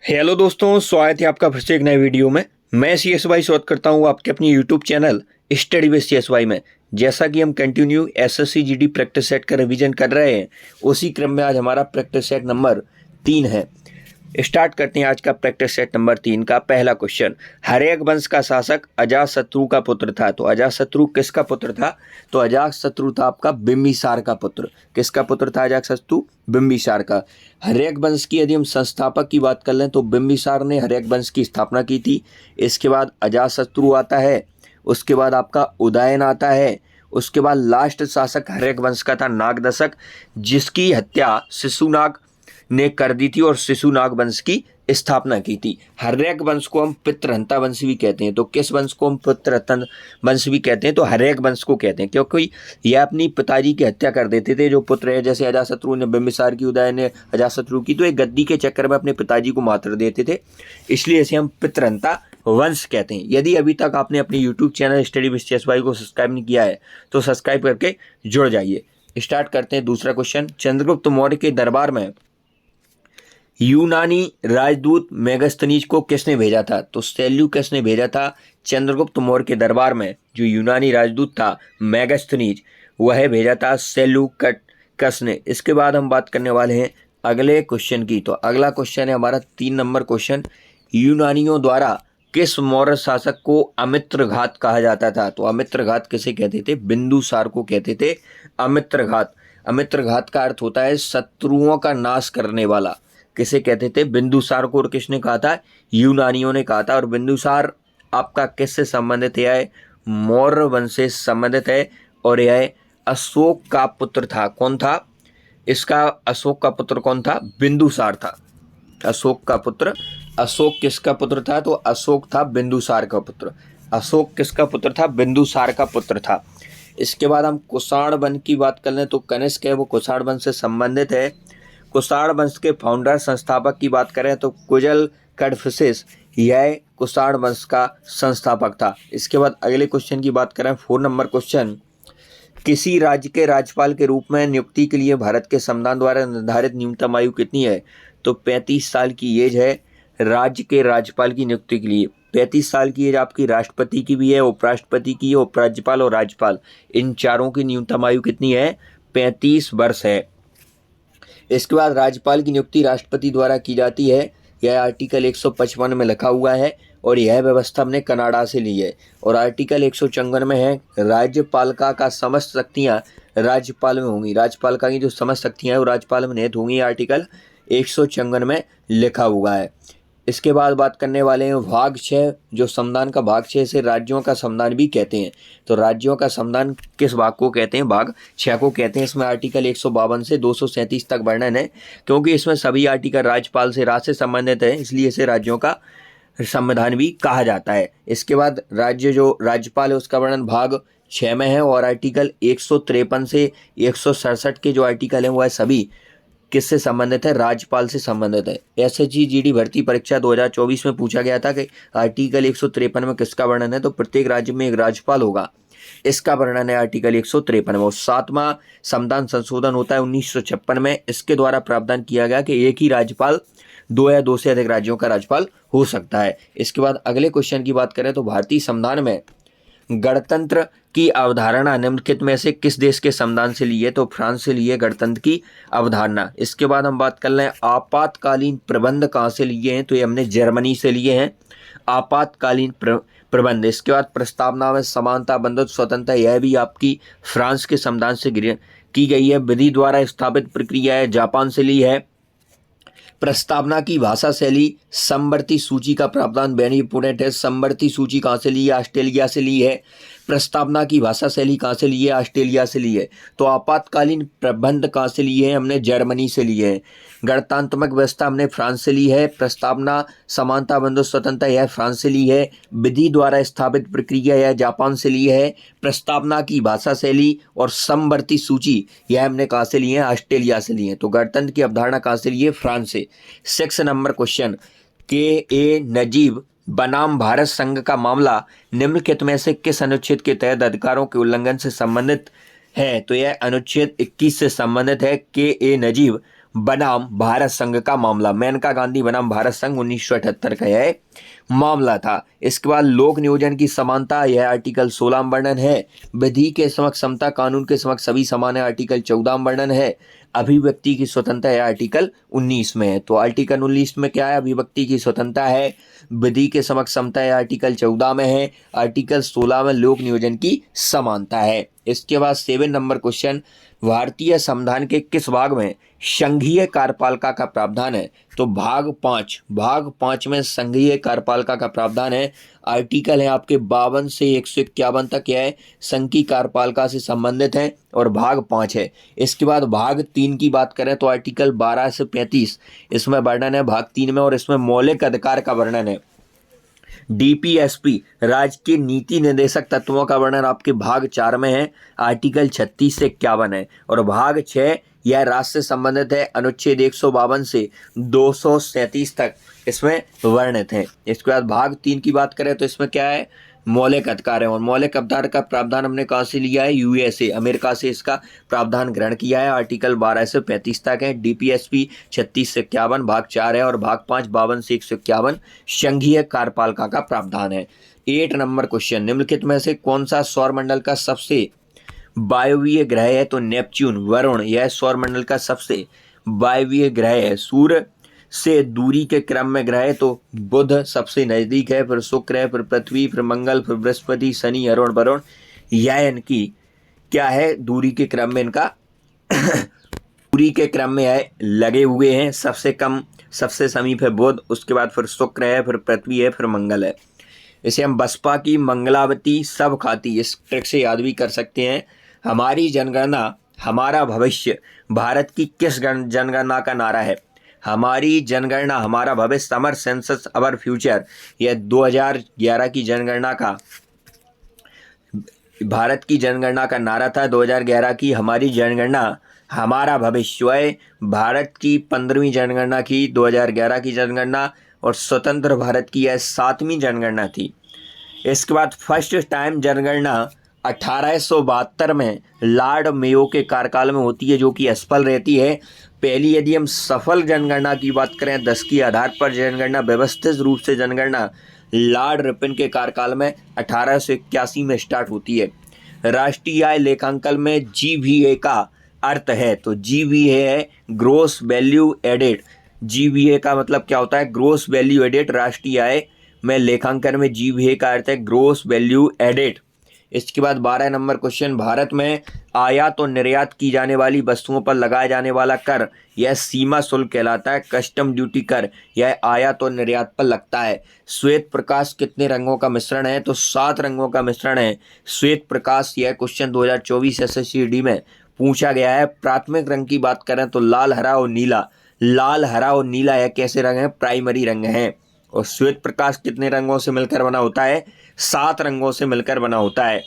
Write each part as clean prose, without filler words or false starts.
Hello दोस्तों, स्वागत है आपका फिर से एक नए वीडियो में। मैं CSY स्वागत करता हूँ आपके अपनी YouTube channel study with CSY में। जैसा कि हम continue SSC GD practice set का रिवीजन कर रहे हैं, उसी क्रम में आज हमारा प्रैक्टिस सेट नंबर 3 है। स्टार्ट करते हैं आज का प्रैक्टिस सेट नंबर 3 का पहला क्वेश्चन। हर्यक वंश का शासक अजातशत्रु का पुत्र था। तो अजातशत्रु किसका पुत्र था? तो अजातशत्रु था आपका बिंबिसार का पुत्र। किसका पुत्र था अजातशत्रु? बिंबिसार का। हर्यक वंश की यदि हम संस्थापक की बात कर लें तो बिंबिसार ने हर्यक वंश की स्थापना की थी। इसके बाद अजातशत्रु आता है, उसके बाद आपका उदयन आता है, उसके बाद लास्ट शासक हर्यक वंश का था नागदशक, जिसकी हत्या शिशुनाग ने कर दी थी और शिशुनाग वंश की स्थापना की थी। हर्यक वंश को हम पितृहंता वंश भी कहते हैं। तो किस वंश को हम पितृहंता वंश भी कहते हैं? तो हर्यक वंश को कहते हैं, क्योंकि यह अपनी पिताजी की हत्या कर देते थे। जो पुत्र है, जैसे अजातशत्रु ने बिंबिसार की, उदयन ने अजातशत्रु की, तो एक गद्दी के चक्कर में अपने पिताजी को मार देते थे, इसलिए इसे हम पितृहंता वंश कहते हैं। यदि अभी तक आपने अपने YouTube channel study with CSY को सब्सक्राइब नहीं किया है तो सब्सक्राइब करके जुड़ जाइए। स्टार्ट करते हैं दूसरा क्वेश्चन। चंद्रगुप्त मौर्य के दरबार में यूनानी राजदूत मेगास्थनीज को किसने भेजा था? तो सेल्यूकस ने भेजा था चंद्रगुप्त मौर्य के दरबार में। जो यूनानी राजदूत था मेगास्थनीज, वह भेजा था सेल्यूकस ने। इसके बाद हम बात करने वाले हैं अगले क्वेश्चन की। तो अगला क्वेश्चन है हमारा 3 नंबर क्वेश्चन। यूनानियों द्वारा किस मौर्य शासक को अमित्रघात कहा जाता था? तो अमित्रघात किसे कहते थे? बिंदुसार को कहते थे अमित्रघात। अमित्रघात का अर्थ होता है शत्रुओं का नाश करने वाला। किसे कहते थे? बिंदुसार को। और किसने कहा था? यूनानियों ने कहा था। और बिंदुसार आपका किससे संबंधित है? मौर्य वंश से संबंधित है और यह अशोक का पुत्र था। कौन था इसका? अशोक का पुत्र कौन था? बिंदुसार था। अशोक का पुत्र। अशोक किसका पुत्र था? तो अशोक था बिंदुसार का पुत्र। अशोक किसका पुत्र था? बिंदुसार का पुत्र था। इसके बाद हम कुषाण वंश की बात कर लें तो कनिष्क है, वो कुषाण वंश से संबंधित है। कुषाण वंश के फाउंडर संस्थापक की बात करें तो कुजल कडफिसेस, यह कुषाण वंश का संस्थापक था। इसके बाद अगले क्वेश्चन की बात करें 4 नंबर क्वेश्चन। किसी राज्य के राज्यपाल के रूप में नियुक्ति के लिए भारत के संविधान द्वारा निर्धारित न्यूनतम आयु कितनी है? तो 35 साल की एज है राज्य के राज्यपाल की नियुक्ति के लिए। 35 साल की एज आपकी राष्ट्रपति की भी है, उपराष्ट्रपति की है, उपराज्यपाल और राज्यपाल, इन चारों की न्यूनतम आयु कितनी है? 35 वर्ष है। इसके बाद राज्यपाल की नियुक्ति राष्ट्रपति द्वारा की जाती है। यह आर्टिकल 155 में लिखा हुआ है और यह व्यवस्था हमने कनाडा से ली है। और आर्टिकल 154 में है राज्यपालिका का समस्त शक्तियाँ राज्यपाल में होंगी। राज्यपालिका की जो समस्त शक्तियाँ हैं वो राज्यपाल में निहित होंगी, आर्टिकल 154 में लिखा हुआ है। इसके बाद बात करने वाले हैं भाग 6, जो संविधान का भाग 6 से राज्यों का संविधान भी कहते हैं। तो राज्यों का संविधान किस भाग को कहते हैं? भाग 6 को कहते हैं। इसमें आर्टिकल 152 से 237 तक वर्णन है, क्योंकि इसमें सभी आर्टिकल राज्यपाल से, राज्य से संबंधित है, इसलिए इसे राज्यों का संविधान भी कहा जाता है। इसके बाद राज्य जो राज्यपाल है उसका वर्णन भाग 6 में है और आर्टिकल 153 से 167 के जो आर्टिकल हैं वह सभी किससे संबंधित है? राज्यपाल से संबंधित है। SSC GD भर्ती परीक्षा 2024 में पूछा गया था कि आर्टिकल 153 में किसका वर्णन है? तो प्रत्येक राज्य में एक राज्यपाल होगा, इसका वर्णन है आर्टिकल 153 में। और 7वां संविधान संशोधन होता है 1956 में। इसके द्वारा प्रावधान किया गया कि एक ही राज्यपाल 2 या 2 से अधिक राज्यों का राज्यपाल हो सकता है। इसके बाद अगले क्वेश्चन की बात करें तो भारतीय संविधान में गणतंत्र की अवधारणा निम्नलिखित में से किस देश के संविधान से ली है? तो फ्रांस से ली है गणतंत्र की अवधारणा। इसके बाद हम बात कर लें आपातकालीन प्रबंध कहाँ से लिए हैं? तो ये हमने जर्मनी से लिए हैं आपातकालीन प्रबंध। इसके बाद प्रस्तावना में समानता, बंधुत्व, स्वतंत्रता, यह भी आपकी फ्रांस के संविधान से की गई है। विधि द्वारा स्थापित प्रक्रिया है, जापान से ली है। प्रस्तावना की भाषा शैली समवर्ती सूची का प्रावधान वेरी इंपोर्टेंट है। समवर्ती सूची कहाँ से ली है? ऑस्ट्रेलिया से ली है। प्रस्तावना की भाषा शैली कहाँ से ली है? ऑस्ट्रेलिया से ली है। तो आपातकालीन प्रबंध कहाँ से लिए हैं? हमने जर्मनी से लिए हैं। गणतंत्रात्मक व्यवस्था हमने फ्रांस से ली है। प्रस्तावना, समानता, बंधुत्व, स्वतंत्रता, यह फ्रांस से ली है। विधि द्वारा स्थापित प्रक्रिया यह जापान से ली है। प्रस्तावना की भाषा शैली और समवर्ती सूची यह हमने कहाँ से लिए हैं? ऑस्ट्रेलिया से लिए हैं। तो गणतंत्र की अवधारणा कहाँ से लिए? फ्रांस से। 6 नंबर क्वेश्चन। KA नजीब बनाम भारत संघ का मामला निम्नलिखित में से किस अनुच्छेद के तहत अधिकारों के उल्लंघन से संबंधित है? तो यह अनुच्छेद 21 से संबंधित है। KA नजीब बनाम भारत संघ का मामला। मेनका गांधी बनाम भारत संघ 1978 का यह मामला था। इसके बाद लोक नियोजन की समानता, यह आर्टिकल 16 में वर्णन है। विधि के समक्ष समता, कानून के समक्ष सभी समान है, आर्टिकल 14 में वर्णन है। अभिव्यक्ति की स्वतंत्रता, यह आर्टिकल 19 में है। तो आर्टिकल 19 में क्या है? अभिव्यक्ति की स्वतंत्रता है। विधि के समक्ष समता, यह आर्टिकल 14 में है। आर्टिकल 16 में लोक नियोजन की समानता है। इसके बाद 7 नंबर क्वेश्चन, भारतीय संविधान के किस भाग में संघीय कार्यपालिका का प्रावधान है? तो भाग 5 में संघीय कार्यपालिका का प्रावधान है। आर्टिकल है आपके 52 से 151 तक, यह संघ की कार्यपालिका से संबंधित है और भाग 5 है। इसके बाद भाग 3 की बात करें तो आर्टिकल 12 से 35 इसमें वर्णन है भाग 3 में, और इसमें मौलिक अधिकार का वर्णन है। डीपीएसपी, राज्य के नीति निर्देशक तत्वों का वर्णन आपके भाग 4 में है, आर्टिकल 36 से 51 है। और भाग 6 यह राज्य से संबंधित है, अनुच्छेद 152 से 237 तक इसमें वर्णित है। इसके बाद भाग 3 की बात करें तो इसमें क्या है? मौलिक अधिकार है। और मौलिक अधिकार का प्रावधान हमने कहाँ से लिया है? यूएसए, अमेरिका से इसका प्रावधान ग्रहण किया है। आर्टिकल 12 से 35 तक है। डीपीएसपी 36 से 51 भाग 4 है, और भाग 5 52 से 151 संघीय कार्यपालिका का प्रावधान है। 8 नंबर क्वेश्चन, निम्नलिखित में से कौन सा सौरमंडल का सबसे वायवीय ग्रह है? तो नेपच्यून, वरुण, यह सौरमंडल का सबसे वायवीय ग्रह है। सूर्य से दूरी के क्रम में ग्रह है तो बुध सबसे नजदीक है, फिर शुक्र है, फिर पृथ्वी, फिर मंगल, फिर बृहस्पति, शनि, अरुण, वरुण, यह इनकी क्या है? दूरी के क्रम में इनका दूरी के क्रम में यह लगे हुए हैं। सबसे कम, सबसे समीप है बुध, उसके बाद फिर शुक्र है, फिर पृथ्वी है, फिर मंगल है। इसे हम बसपा की मंगलावती सब खाती, इस ट्रिक से याद भी कर सकते हैं। हमारी जनगणना हमारा भविष्य भारत की किस जनगणना का नारा है? हमारी जनगणना हमारा भविष्य, समर सेंसस अवर फ्यूचर, यह 2011 की जनगणना का, भारत की जनगणना का नारा था 2011 की। हमारी जनगणना हमारा भविष्य, भारत की 15वीं जनगणना की 2011 की जनगणना, और स्वतंत्र भारत की यह 7वीं जनगणना थी। इसके बाद फर्स्ट टाइम जनगणना 1872 में लॉर्ड मेयो के कार्यकाल में होती है, जो कि असफल रहती है। पहली यदि हम सफल जनगणना की बात करें 10 की आधार पर जनगणना, व्यवस्थित रूप से जनगणना लॉर्ड रिपन के कार्यकाल में 1881 में स्टार्ट होती है। राष्ट्रीय आय लेखांकन में जीवीए का अर्थ है, तो जीवीए है ग्रोस वैल्यू एडेड। जीवीए का मतलब क्या होता है? Gross value added. राष्ट्रीय आय में लेखांकन में जीवीए का अर्थ है ग्रोस वैल्यू एडेड। इसके बाद 12 नंबर क्वेश्चन, भारत में आयात और निर्यात की जाने वाली वस्तुओं पर लगाया जाने वाला कर, यह सीमा शुल्क कहलाता है। कस्टम ड्यूटी कर यह आयात और निर्यात पर लगता है। श्वेत प्रकाश कितने रंगों का मिश्रण है? तो 7 रंगों का मिश्रण है श्वेत प्रकाश। यह क्वेश्चन 2024 SSCD में पूछा गया है। प्राथमिक रंग की बात करें तो लाल, हरा और नीला। लाल, हरा और नीला यह कैसे रंग हैं? प्राइमरी रंग हैं। और श्वेत प्रकाश कितने रंगों से मिलकर बना होता है? 7 रंगों से मिलकर बना होता है।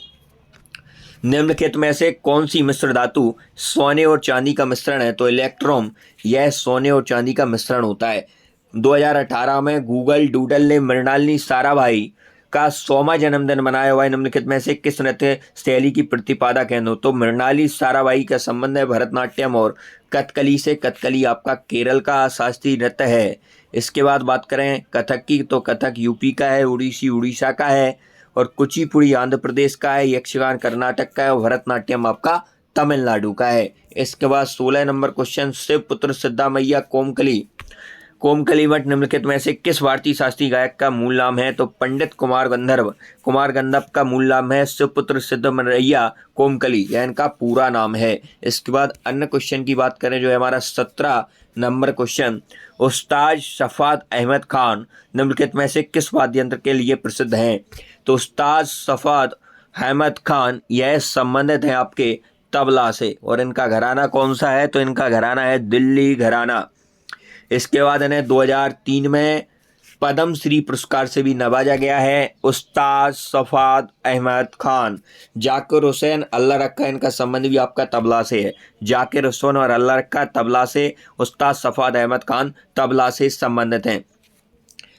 निम्नलिखित में से कौन सी मिश्र धातु सोने और चांदी का मिश्रण है? तो इलेक्ट्रोम, यह सोने और चांदी का मिश्रण होता है। 2018 में गूगल डूडल ने मृणालिनी साराभाई का 100वां जन्मदिन मनाया हुआ है। निम्नलिखित में से किस नृत्य शैली की प्रतिपादक है? तो मृणालिनी साराभाई का संबंध है भरतनाट्यम और कथकली से। कथकली आपका केरल का शास्त्रीय नृत्य है। इसके बाद बात करें कथक की, तो कथक यूपी का है, ओडिसी उड़ीसा का है, और कुचिपुड़ी आंध्र प्रदेश का है, यक्षगान कर्नाटक का है, और भरतनाट्यम आपका तमिलनाडु का है। इसके बाद 16 नंबर क्वेश्चन, शिव पुत्र सिद्धामैया कोमकली, कोमकली मठ निम्नलिखित में से किस भारतीय शास्त्रीय गायक का मूल नाम है? तो पंडित कुमार गंधर्व। कुमार गंधर्व का मूल नाम है शिवपुत्र सिद्धमैया कोमकली, यह इनका पूरा नाम है। इसके बाद अन्य क्वेश्चन की बात करें जो है हमारा 17 नंबर क्वेश्चन, उस्ताद शफात अहमद खान निम्नलिखित में से किस वाद्य यंत्र के लिए प्रसिद्ध हैं? तो उस्ताद शफात अहमद खान यह संबंधित है आपके तबला से। और इनका घराना कौन सा है? तो इनका घराना है दिल्ली घराना। इसके बाद इन्हें 2003 में पद्म श्री पुरस्कार से भी नवाजा गया है उस्ताद शफात अहमद खान। जाकिर हुसैन अल्लाह रखा, इनका संबंध भी आपका तबला से है। जाकिर हुसैन और अल्लाह रखा तबला से, उस्ताद शफात अहमद खान तबला से संबंधित हैं।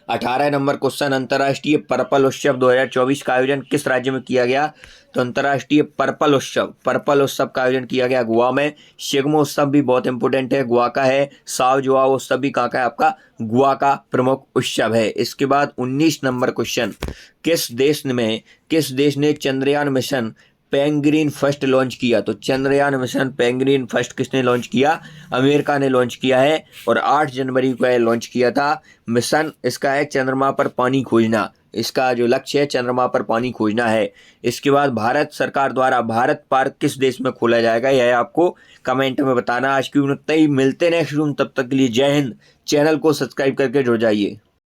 18 नंबर क्वेश्चन, अंतर्राष्ट्रीय पर्पल उत्सव 2024 का आयोजन किस राज्य में किया गया? तो अंतर्राष्ट्रीय पर्पल उत्सव का आयोजन किया गया गोवा में। शिग्मो उत्सव भी बहुत इंपॉर्टेंट है, गोवा का है। साव जोआओ उत्सव भी कहाँ का है? आपका गोवा का प्रमुख उत्सव है। इसके बाद 19 नंबर क्वेश्चन, किस देश ने Chandrayaan mission penguin first launch किया? तो चंद्रयान मिशन पेंगुइन फर्स्ट किसने लॉन्च किया? अमेरिका ने लॉन्च किया है और 8 जनवरी को यह लॉन्च किया था। मिशन इसका है चंद्रमा पर पानी खोजना, इसका जो लक्ष्य है चंद्रमा पर पानी खोजना है। इसके बाद भारत सरकार द्वारा भारत पार्क किस देश में खोला जाएगा? यह आपको कमेंट में बताना। आज की वीडियो में मिलते नेक्स्ट वीडियो, तब तक के लिए जय हिंद। चैनल को सब्सक्राइब करके जुड़ जाइए।